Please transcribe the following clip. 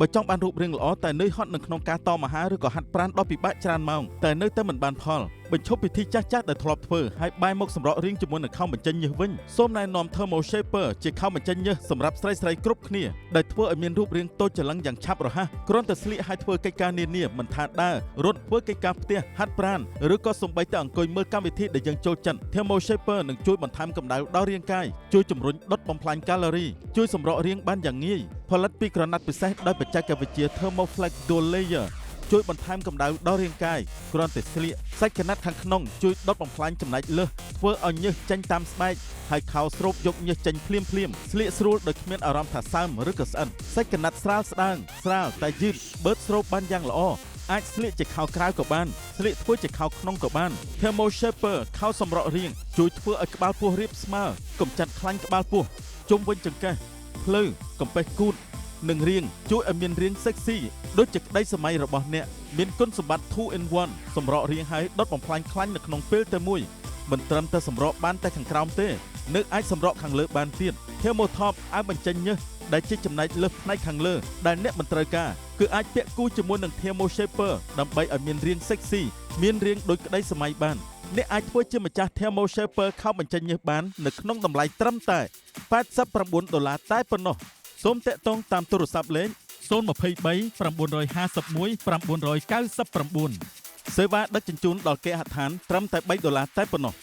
បើចង់បានរូបរាងល្អតែនៅហត់នៅក្នុងការតមអាហារឬក៏ហាត់ប្រាណដ៏ពិបាកច្រើនម៉ោងតែនៅតែមិនបានផលបញ្ឈប់ពិធីចាស់ៗដែលធ្លាប់ធ្វើហើយបែរមកសម្រក់រាងជាមួយនឹងខោបញ្ចេញញើសវិញសូមណែនាំ Thermo Shaper ជាខោបញ្ចេញញើសសម្រាប់ស្រីៗគ្រប់គ្នាដែលធ្វើឲ្យមានរូបរាងតូចច្រឡឹងយ៉ាងឆាប់រហ័សគ្រាន់តែស្លៀកឲ្យធ្វើកិច្ចការនានាមិនថាដើររត់ធ្វើកិច្ចការផ្ទះហាត់ប្រាណឬក៏សូម្បីតែអង្គុយមើលកម្មវិធីដែលយើងចូលចិត្ត Thermo Shaper នឹងជួយបន្ថែមកម្ដៅដល់រាងកាយជួយជំរុញដុតបំផ្លាញកាឡូរីជួយសម្រក់រាងបានយ៉ាងងាយផលិតពីក្រណាត់ពិសេសដោយបច្ចេកវិទ្យា Thermoflex Dual Layerជួយបន្ថែមកម្ដៅដល់រាងកាយគ្រាន់តែស្លៀកសាច់ក្រណាត់ខាងក្នុងជួយដុតបំផ្លាញចំណែកលើសធ្វើឲ្យញើសចេញតាមស្បែកហើយខោស្រូបយកញើសចេញភ្លាមស្លៀកស្រួលដោយគ្មានអារម្មណ៍ថាសើមឬក៏ស្អិនសាច់ក្រណាត់ស្រាលស្ដើងស្រាលតែយឺតបឺតស្រូបបានយ៉ាងល្អអាចស្លៀកជាខោក្រៅក៏បានស្លៀកធ្វើជាខោក្នុងក៏បាន Thermo Shaper ខោសម្រក់រាងជួយធ្វើឲ្យក្បាលពោះរាបស្មើកម្ចាត់ខ្លាញ់ក្បាលពោះជុំវិញចង្កេះភ្លៅកំពែសគូតនិងរាងជួយឲ្យមានរាង sexy ដូចជាក្តីសម័យរបស់អ្នកមានគុណសម្បត្តិ 2 in 1សម្រក់រាងហើយដុតបំផ្លាញខ្លាញ់នៅក្នុងពេលតែមួយមិនត្រឹមតែសម្រក់បានតែខាងក្រោមទេនៅអាចសម្រក់ខាងលើបានទៀត Thermo Top ឲ្យបញ្ចេញញើសដែលជាចំណែកលើសផ្នែកខាងលើដែលអ្នកមិនត្រូវការគឺអាចពាក់គូជាមួយនឹង Thermo Shaper ដើម្បីឲ្យមានរាង sexy មានរាងដូចក្តីសម័យបានអ្នកអាចធ្វើជាម្ចាស់ Thermo Shaper ខោបញ្ចេញញើសបាននៅក្នុងតម្លៃត្រឹមតែ$89តែប៉ុណ្ណោះសូមតាក់ទងតាមទូរស័ព្ទលេខ023 951 999សេវាដឹកជញ្ជូនដល់គេហដ្ឋានត្រឹមតែ$3តែប៉ុណ្ណោះ